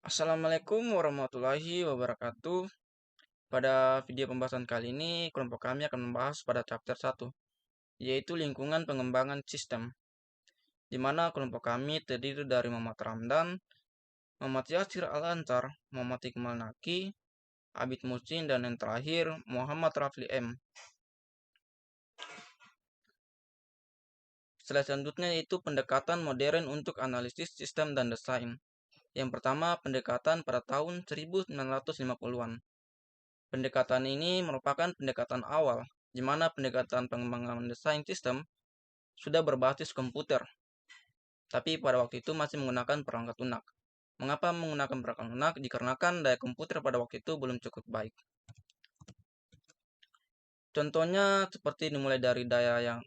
Assalamualaikum warahmatullahi wabarakatuh. Pada video pembahasan kali ini, kelompok kami akan membahas pada chapter 1, yaitu lingkungan pengembangan sistem, di mana kelompok kami terdiri dari Muhammad Ramdan, Muhammad Yasir Al-Ansar, Muhammad Iqmal Naki, Abid Musin, dan yang terakhir Muhammad Rafli M. Slide selanjutnya yaitu pendekatan modern untuk analisis sistem dan desain. Yang pertama, pendekatan pada tahun 1950-an. Pendekatan ini merupakan pendekatan awal, di mana pendekatan pengembangan desain sistem sudah berbasis komputer, tapi pada waktu itu masih menggunakan perangkat lunak. Mengapa menggunakan perangkat lunak? Dikarenakan daya komputer pada waktu itu belum cukup baik. Contohnya seperti dimulai dari daya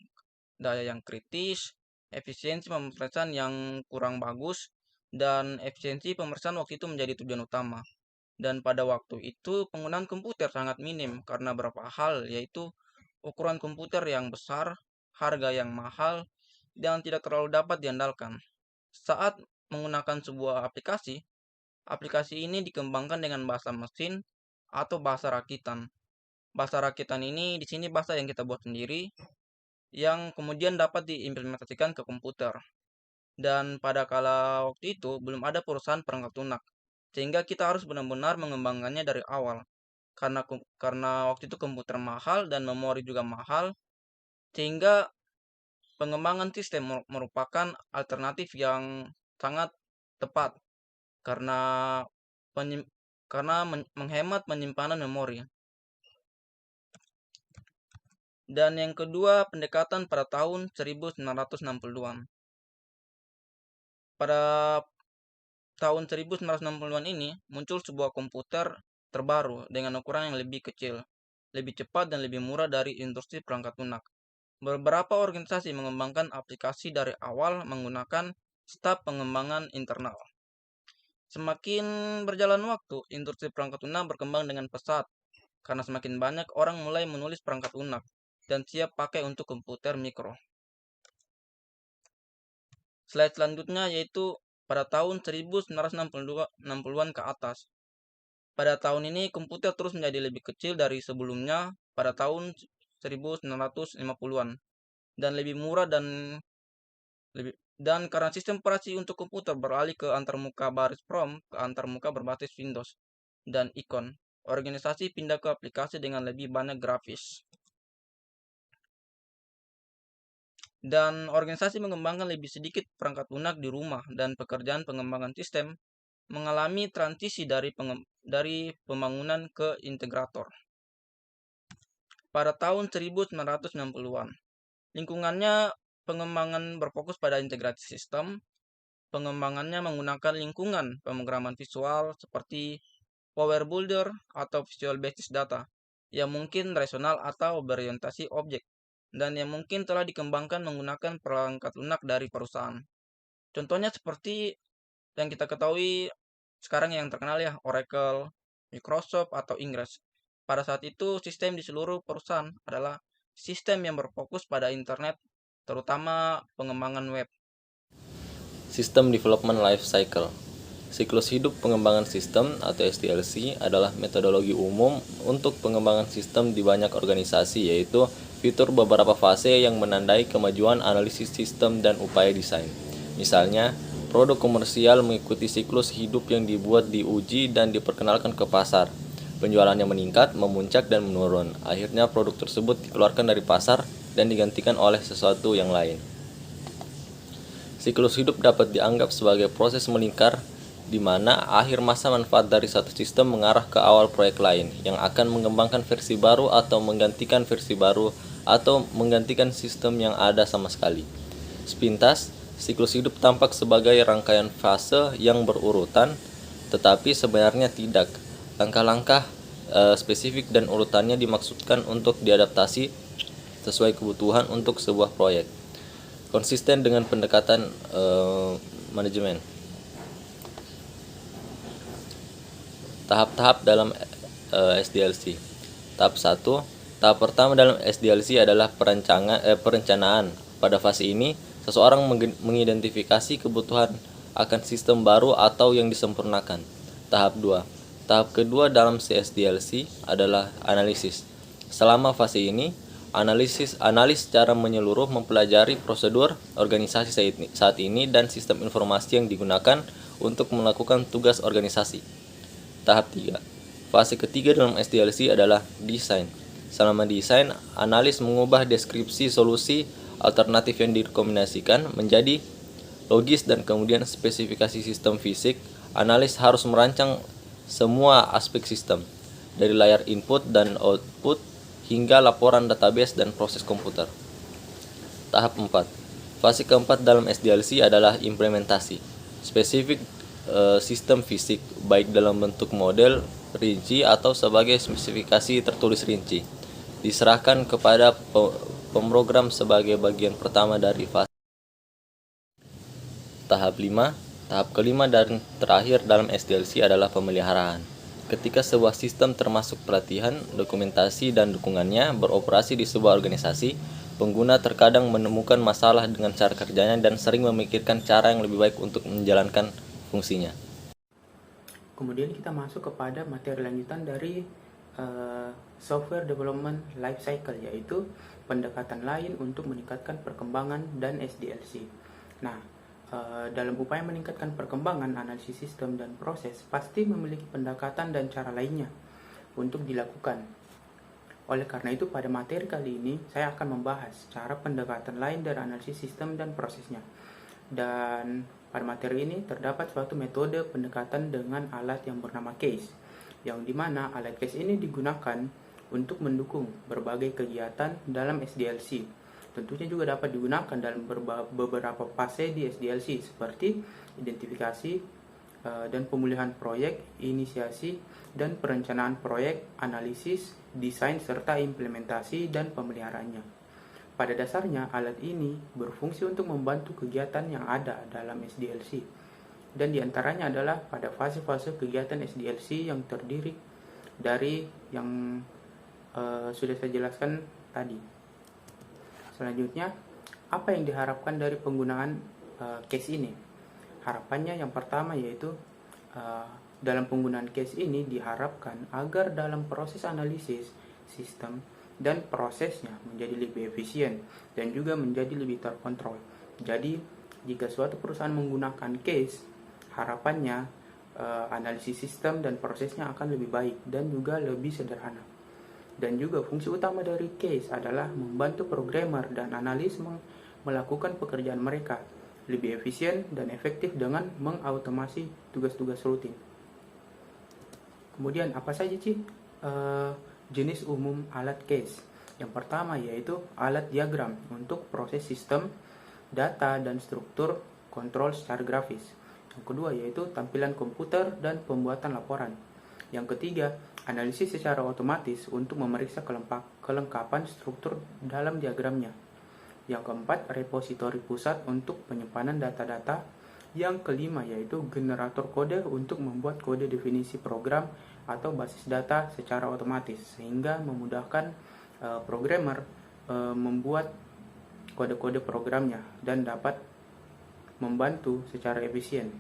yang kritis, efisiensi pemrosesan yang kurang bagus, dan efisiensi pemrosesan waktu itu menjadi tujuan utama. Dan pada waktu itu penggunaan komputer sangat minim karena beberapa hal, yaitu ukuran komputer yang besar, harga yang mahal, dan tidak terlalu dapat diandalkan. Saat menggunakan sebuah aplikasi ini dikembangkan dengan bahasa mesin atau bahasa rakitan. Bahasa rakitan ini di sini bahasa yang kita buat sendiri yang kemudian dapat diimplementasikan ke komputer. Dan pada kala waktu itu belum ada perusahaan perangkat lunak, sehingga kita harus benar-benar mengembangkannya dari awal. Karena waktu itu komputer mahal dan memori juga mahal, sehingga pengembangan sistem merupakan alternatif yang sangat tepat karena penyim- menghemat penyimpanan memori. Dan yang kedua, pendekatan pada tahun 1960-an. Pada tahun 1960-an ini muncul sebuah komputer terbaru dengan ukuran yang lebih kecil, lebih cepat dan lebih murah dari industri perangkat lunak. Beberapa organisasi mengembangkan aplikasi dari awal menggunakan staf pengembangan internal. Semakin berjalan waktu, industri perangkat lunak berkembang dengan pesat karena semakin banyak orang mulai menulis perangkat lunak dan siap pakai untuk komputer mikro. Slide selanjutnya yaitu pada tahun 1960-an ke atas. Pada tahun ini komputer terus menjadi lebih kecil dari sebelumnya pada tahun 1950-an dan lebih murah dan karena sistem operasi untuk komputer beralih ke antarmuka baris prom ke antarmuka berbasis Windows dan Icon, organisasi pindah ke aplikasi dengan lebih banyak grafis. Dan organisasi mengembangkan lebih sedikit perangkat lunak di rumah dan pekerjaan pengembangan sistem mengalami transisi dari pembangunan ke integrator. Pada tahun 1960-an, lingkungannya pengembangan berfokus pada integrasi sistem. Pengembangannya menggunakan lingkungan pemrograman visual seperti Power Builder atau Visual Basic Data yang mungkin rasional atau berorientasi objek dan yang mungkin telah dikembangkan menggunakan perangkat lunak dari perusahaan. Contohnya seperti yang kita ketahui sekarang yang terkenal ya, Oracle, Microsoft, atau Ingress. Pada saat itu sistem di seluruh perusahaan adalah sistem yang berfokus pada internet, terutama pengembangan web. System Development Life Cycle. Siklus hidup pengembangan sistem atau SDLC adalah metodologi umum untuk pengembangan sistem di banyak organisasi, yaitu fitur beberapa fase yang menandai kemajuan analisis sistem dan upaya desain. Misalnya, produk komersial mengikuti siklus hidup yang dibuat, diuji, dan diperkenalkan ke pasar. Penjualannya meningkat, memuncak, dan menurun. Akhirnya produk tersebut dikeluarkan dari pasar dan digantikan oleh sesuatu yang lain. Siklus hidup dapat dianggap sebagai proses melingkar di mana akhir masa manfaat dari satu sistem mengarah ke awal proyek lain yang akan mengembangkan versi baru atau menggantikan versi baru atau menggantikan sistem yang ada sama sekali. Sepintas, siklus hidup tampak sebagai rangkaian fase yang berurutan, tetapi sebenarnya tidak. Langkah-langkah spesifik dan urutannya dimaksudkan untuk diadaptasi sesuai kebutuhan untuk sebuah proyek. Konsisten dengan pendekatan manajemen. Tahap-tahap dalam SDLC. Tahap 1. Tahap pertama dalam SDLC adalah perencanaan. Pada fase ini, seseorang mengidentifikasi kebutuhan akan sistem baru atau yang disempurnakan. Tahap 2. Tahap kedua dalam CSDLC adalah analisis. Selama fase ini, analis secara menyeluruh mempelajari prosedur organisasi saat ini dan sistem informasi yang digunakan untuk melakukan tugas organisasi. Tahap 3. Fase ketiga dalam SDLC adalah desain. Selama desain, analis mengubah deskripsi solusi alternatif yang direkomendasikan menjadi logis dan kemudian spesifikasi sistem fisik. Analis harus merancang semua aspek sistem, dari layar input dan output hingga laporan database dan proses komputer. Tahap 4. Fase keempat dalam SDLC adalah implementasi. Spesifik sistem fisik, baik dalam bentuk model rinci atau sebagai spesifikasi tertulis rinci, diserahkan kepada pemrogram sebagai bagian pertama dari fase. Tahap 5. Tahap kelima dan terakhir dalam SDLC adalah pemeliharaan. Ketika sebuah sistem termasuk pelatihan, dokumentasi, dan dukungannya beroperasi di sebuah organisasi, pengguna terkadang menemukan masalah dengan cara kerjanya dan sering memikirkan cara yang lebih baik untuk menjalankan fungsinya. Kemudian kita masuk kepada materi lanjutan dari Software Development Life Cycle, yaitu pendekatan lain untuk meningkatkan perkembangan dan SDLC. Nah, dalam upaya meningkatkan perkembangan analisis sistem dan proses, pasti memiliki pendekatan dan cara lainnya untuk dilakukan. Oleh karena itu, pada materi kali ini, saya akan membahas cara pendekatan lain dari analisis sistem dan prosesnya. Dan pada materi ini, terdapat suatu metode pendekatan dengan alat yang bernama case, yang dimana alat case ini digunakan untuk mendukung berbagai kegiatan dalam SDLC. Tentunya juga dapat digunakan dalam beberapa fase di SDLC seperti identifikasi dan pemulihan proyek, inisiasi dan perencanaan proyek, analisis, desain serta implementasi dan pemeliharaannya. Pada dasarnya, alat ini berfungsi untuk membantu kegiatan yang ada dalam SDLC. Dan diantaranya adalah pada fase-fase kegiatan SDLC yang terdiri dari yang sudah saya jelaskan tadi. Selanjutnya, apa yang diharapkan dari penggunaan case ini? Harapannya yang pertama yaitu dalam penggunaan case ini diharapkan agar dalam proses analisis sistem dan prosesnya menjadi lebih efisien dan juga menjadi lebih terkontrol. Jadi, jika suatu perusahaan menggunakan case, harapannya analisis sistem dan prosesnya akan lebih baik dan juga lebih sederhana. Dan juga fungsi utama dari case adalah membantu programmer dan analis melakukan pekerjaan mereka lebih efisien dan efektif dengan mengautomasi tugas-tugas rutin. Kemudian apa saja sih jenis umum alat case? Yang pertama yaitu alat diagram untuk proses sistem, data, dan struktur kontrol secara grafis. Yang kedua yaitu tampilan komputer dan pembuatan laporan. Yang ketiga, analisis secara otomatis untuk memeriksa kelengkapan struktur dalam diagramnya. Yang keempat, repositori pusat untuk penyimpanan data-data. Yang kelima yaitu generator kode untuk membuat kode definisi program atau basis data secara otomatis sehingga memudahkan programmer membuat kode-kode programnya dan dapat membantu secara efisien.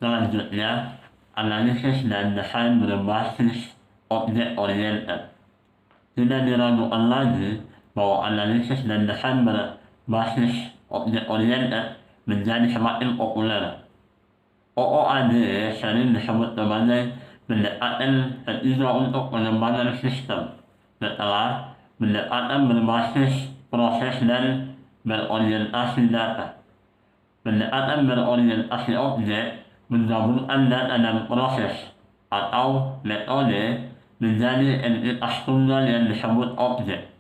Selanjutnya, analisis dan desain berbasis objek oriented. Tidak diragukan lagi bahwa analisis dan desain berbasis objek oriented menjadi semakin populer. OOAD sering disebut sebagai pendekatan ketiga untuk pengembangan sistem, setelah pendekatan berbasis proses dan berorientasi data. Pendekatan berorientasi objek menggabungkan data dan proses atau metode menjadi entitas tunggal yang disebut objek.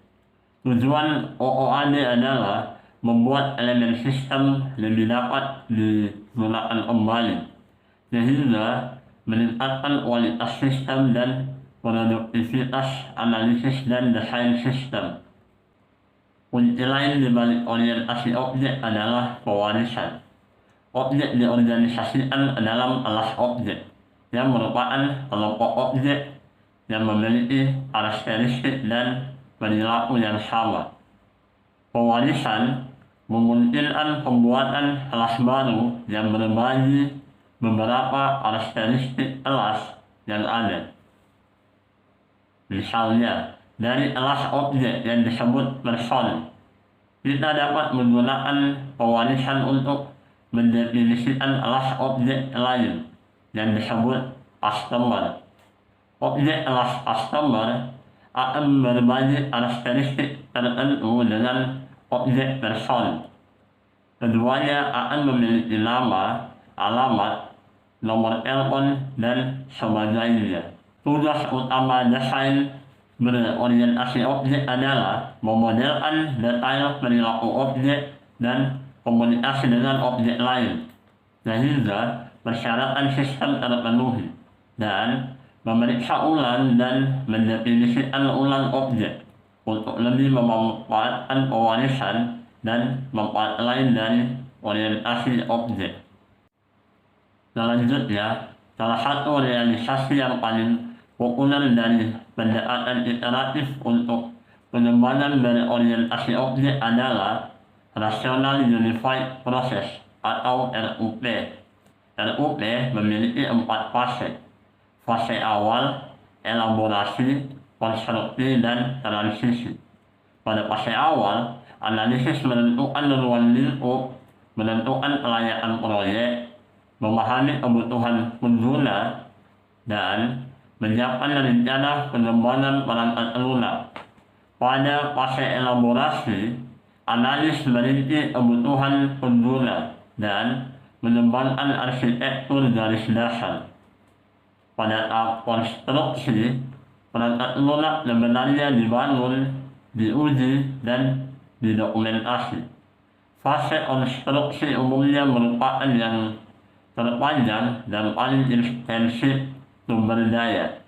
Tujuan OOAD adalah membuat elemen sistem lebih dapat digunakan kembali, sehingga meningkatkan kualitas sistem dan produktivitas analisis dan desain sistem. Kunci lain di balik orientasi objek adalah pewarisan. Objek diorganisasikan dalam kelas objek, yang merupakan kelompok objek yang memiliki karakteristik dan perilaku yang sama. Pewarisan memungkinkan pembuatan kelas baru yang berbagi beberapa karakteristik kelas yang ada. Misalnya, dari kelas objek yang disebut person, kita dapat menggunakan pewarisan untuk mendefinisikan kelas objek lain yang disebut customer. Objek kelas customer akan berbagi karakteristik tertentu dengan objek person. Keduanya akan memiliki nama, alamat, nomor telepon, dan sebagainya. Tugas utama desain berorientasi objek adalah memodelkan detail perilaku objek dan komunikasi dengan objek lain, sehingga persyaratan sistem terpenuhi, dan memeriksa ulang dan mendefinisikan ulang objek untuk lebih memanfaatkan pewarisan dan manfaat lain dari orientasi objek. Selanjutnya, salah satu realisasi yang paling populer dari pendekatan iteratif untuk pengembangan dari orientasi objek adalah Rational Unified Process atau RUP. RUP memiliki 4 fase. Fase awal, elaborasi, konstruksi, dan transisi. Pada fase awal, analisis menentukan ruang lingkup, menentukan kelayakan proyek, memahami kebutuhan pengguna, dan menyiapkan rencana pengembangan perangkat lunak. Pada fase elaborasi, analis merinci kebutuhan pengguna dan mengembangkan arsitektur garis dasar. Pada tahap konstruksi, perangkat lunak sebenarnya dibangun, diuji, dan didokumentasi. Fase konstruksi umumnya merupakan yang terpanjang dan paling intensif sumber daya.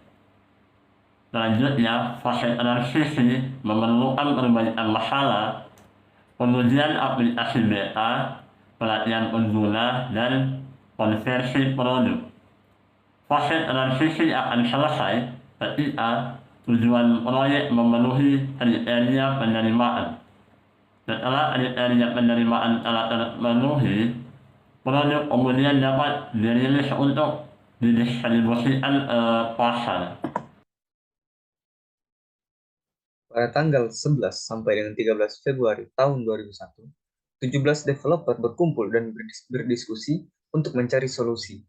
Selanjutnya, fase transisi memerlukan perbaikan masalah, pengujian aplikasi beta, pelatihan pengguna, dan konversi produk. Fase transisi akan selesai ketika tujuan proyek memenuhi kriteria penerimaan. Setelah kriteria penerimaan telah terpenuhi, produk kemudian dapat dirilis untuk didistribusikan ke pasar. Pada tanggal 11 sampai dengan 13 Februari tahun 2001, 17 developer berkumpul dan berdiskusi untuk mencari solusi.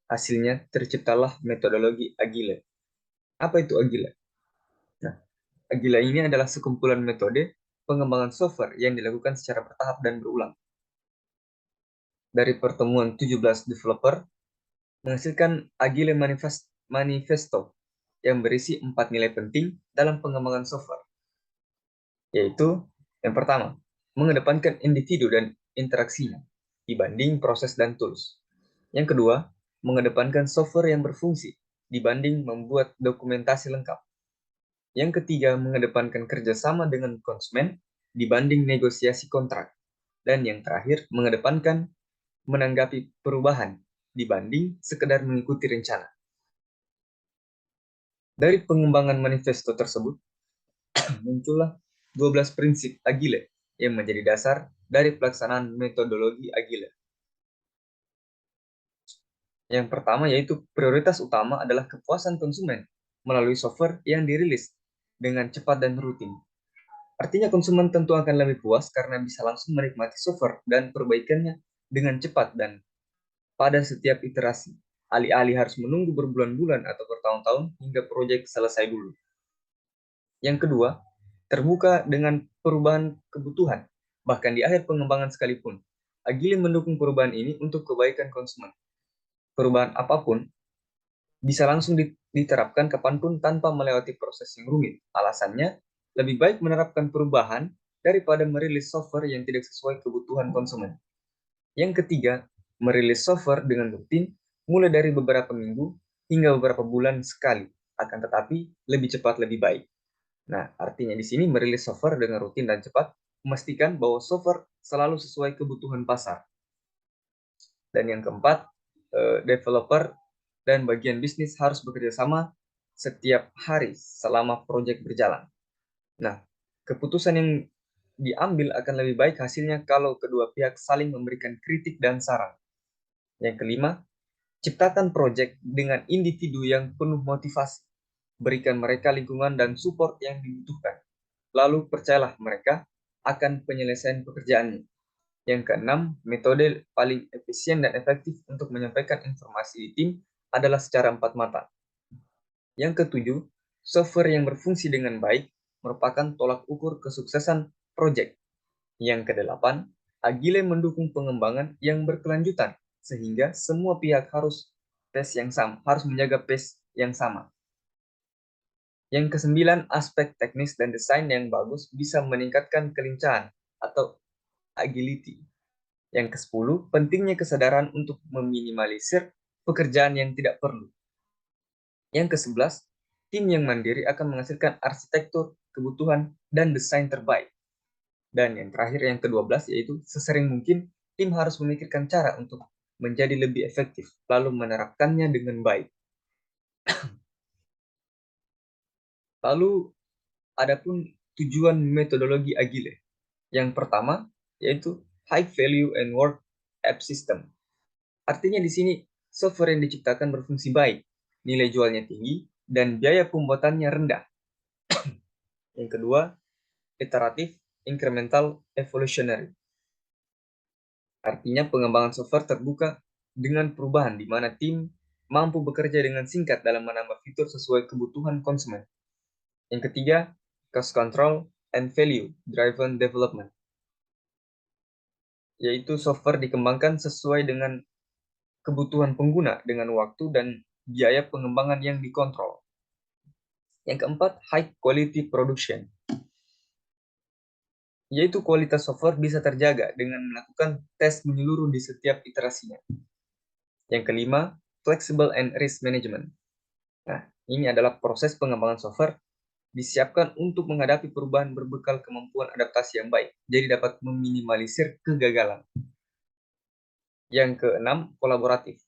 Hasilnya terciptalah metodologi Agile. Apa itu Agile? Nah, Agile ini adalah sekumpulan metode pengembangan software yang dilakukan secara bertahap dan berulang. Dari pertemuan 17 developer, menghasilkan Agile Manifesto yang berisi 4 nilai penting dalam pengembangan software, yaitu yang pertama, mengedepankan individu dan interaksinya dibanding proses dan tools. Yang kedua, mengedepankan software yang berfungsi dibanding membuat dokumentasi lengkap. Yang ketiga, mengedepankan kerjasama dengan konsumen dibanding negosiasi kontrak. Dan yang terakhir, mengedepankan menanggapi perubahan dibanding sekedar mengikuti rencana. Dari pengembangan manifesto tersebut, muncullah 12 prinsip Agile yang menjadi dasar dari pelaksanaan metodologi Agile. Yang pertama yaitu prioritas utama adalah kepuasan konsumen melalui software yang dirilis dengan cepat dan rutin. Artinya konsumen tentu akan lebih puas karena bisa langsung menikmati software dan perbaikannya dengan cepat dan pada setiap iterasi, alih-alih harus menunggu berbulan-bulan atau bertahun-tahun hingga proyek selesai dulu. Yang kedua, terbuka dengan perubahan kebutuhan, bahkan di akhir pengembangan sekalipun. Agile mendukung perubahan ini untuk kebaikan konsumen. Perubahan apapun bisa langsung diterapkan kapanpun tanpa melewati proses yang rumit. Alasannya, lebih baik menerapkan perubahan daripada merilis software yang tidak sesuai kebutuhan konsumen. Yang ketiga, merilis software dengan rutin mulai dari beberapa minggu hingga beberapa bulan sekali, akan tetapi lebih cepat lebih baik. Nah, artinya di sini merilis software dengan rutin dan cepat, memastikan bahwa software selalu sesuai kebutuhan pasar. Dan yang keempat, developer dan bagian bisnis harus bekerja sama setiap hari selama proyek berjalan. Nah, keputusan yang diambil akan lebih baik hasilnya kalau kedua pihak saling memberikan kritik dan saran. Yang kelima, ciptakan proyek dengan individu yang penuh motivasi. Berikan mereka lingkungan dan support yang dibutuhkan. Lalu percayalah mereka akan penyelesaian pekerjaannya. Yang keenam, metode paling efisien dan efektif untuk menyampaikan informasi di tim adalah secara empat mata. Yang ketujuh, software yang berfungsi dengan baik merupakan tolak ukur kesuksesan proyek. Yang kedelapan, Agile mendukung pengembangan yang berkelanjutan sehingga semua pihak harus menjaga pace yang sama. Yang kesembilan, aspek teknis dan desain yang bagus bisa meningkatkan kelincahan atau agility. Yang kesepuluh, pentingnya kesadaran untuk meminimalisir pekerjaan yang tidak perlu. Yang kesebelas, tim yang mandiri akan menghasilkan arsitektur, kebutuhan, dan desain terbaik. Dan yang terakhir, yang ke-12, yaitu sesering mungkin tim harus memikirkan cara untuk menjadi lebih efektif, lalu menerapkannya dengan baik. Lalu, adapun tujuan metodologi Agile. Yang pertama, yaitu High Value and Work App System. Artinya di sini, software yang diciptakan berfungsi baik, nilai jualnya tinggi, dan biaya pembuatannya rendah. Yang kedua, iteratif, incremental, evolutionary. Artinya pengembangan software terbuka dengan perubahan di mana tim mampu bekerja dengan singkat dalam menambah fitur sesuai kebutuhan konsumen. Yang ketiga, cost control and value driven development. Yaitu software dikembangkan sesuai dengan kebutuhan pengguna dengan waktu dan biaya pengembangan yang dikontrol. Yang keempat, high quality production. Yaitu kualitas software bisa terjaga dengan melakukan tes menyeluruh di setiap iterasinya. Yang kelima, flexible and risk management. Nah, ini adalah proses pengembangan software disiapkan untuk menghadapi perubahan berbekal kemampuan adaptasi yang baik, jadi dapat meminimalisir kegagalan. Yang keenam, kolaboratif.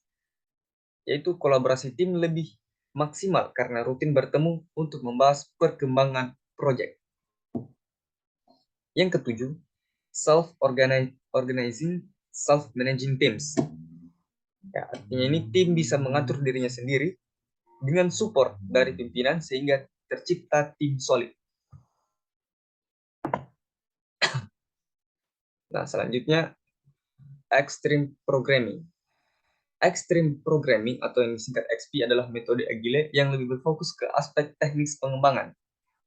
Yaitu kolaborasi tim lebih maksimal karena rutin bertemu untuk membahas perkembangan proyek. Yang ketujuh, self-organizing, self-managing teams. Ya, artinya ini tim bisa mengatur dirinya sendiri dengan support dari pimpinan sehingga tercipta tim solid. Nah, selanjutnya extreme programming. Extreme programming atau yang disingkat XP adalah metode Agile yang lebih berfokus ke aspek teknis pengembangan.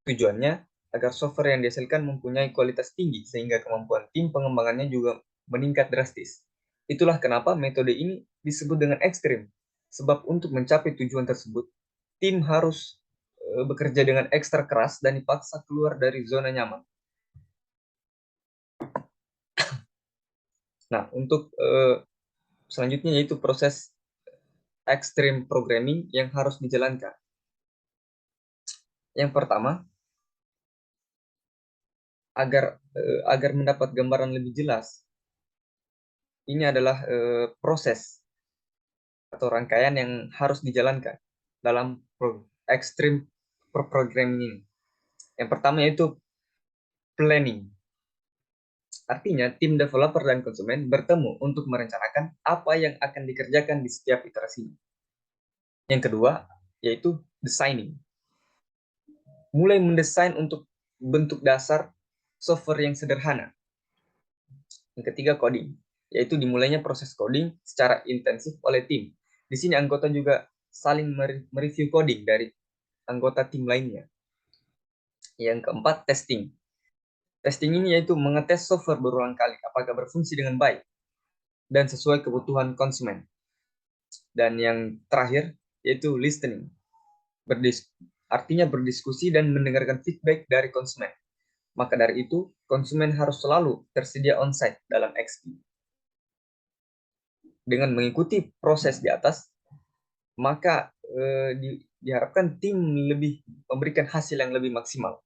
Tujuannya agar software yang dihasilkan mempunyai kualitas tinggi sehingga kemampuan tim pengembangannya juga meningkat drastis. Itulah kenapa metode ini disebut dengan ekstrim. Sebab untuk mencapai tujuan tersebut, tim harus bekerja dengan ekstra keras dan dipaksa keluar dari zona nyaman. Nah, untuk selanjutnya yaitu proses extreme programming yang harus dijalankan. Yang pertama, agar mendapat gambaran lebih jelas, ini adalah proses atau rangkaian yang harus dijalankan dalam extreme programming ini. Yang pertama yaitu planning. Artinya, tim developer dan konsumen bertemu untuk merencanakan apa yang akan dikerjakan di setiap iterasinya. Yang kedua, yaitu designing. Mulai mendesain untuk bentuk dasar software yang sederhana. Yang ketiga, coding, yaitu dimulainya proses coding secara intensif oleh tim. Di sini anggota juga saling mereview coding dari anggota tim lainnya. Yang keempat, testing. Testing ini yaitu mengetes software berulang kali apakah berfungsi dengan baik dan sesuai kebutuhan konsumen. Dan yang terakhir yaitu listening. Artinya berdiskusi dan mendengarkan feedback dari konsumen. Maka dari itu, konsumen harus selalu tersedia on-site dalam XP. Dengan mengikuti proses di atas, maka diharapkan tim lebih memberikan hasil yang lebih maksimal.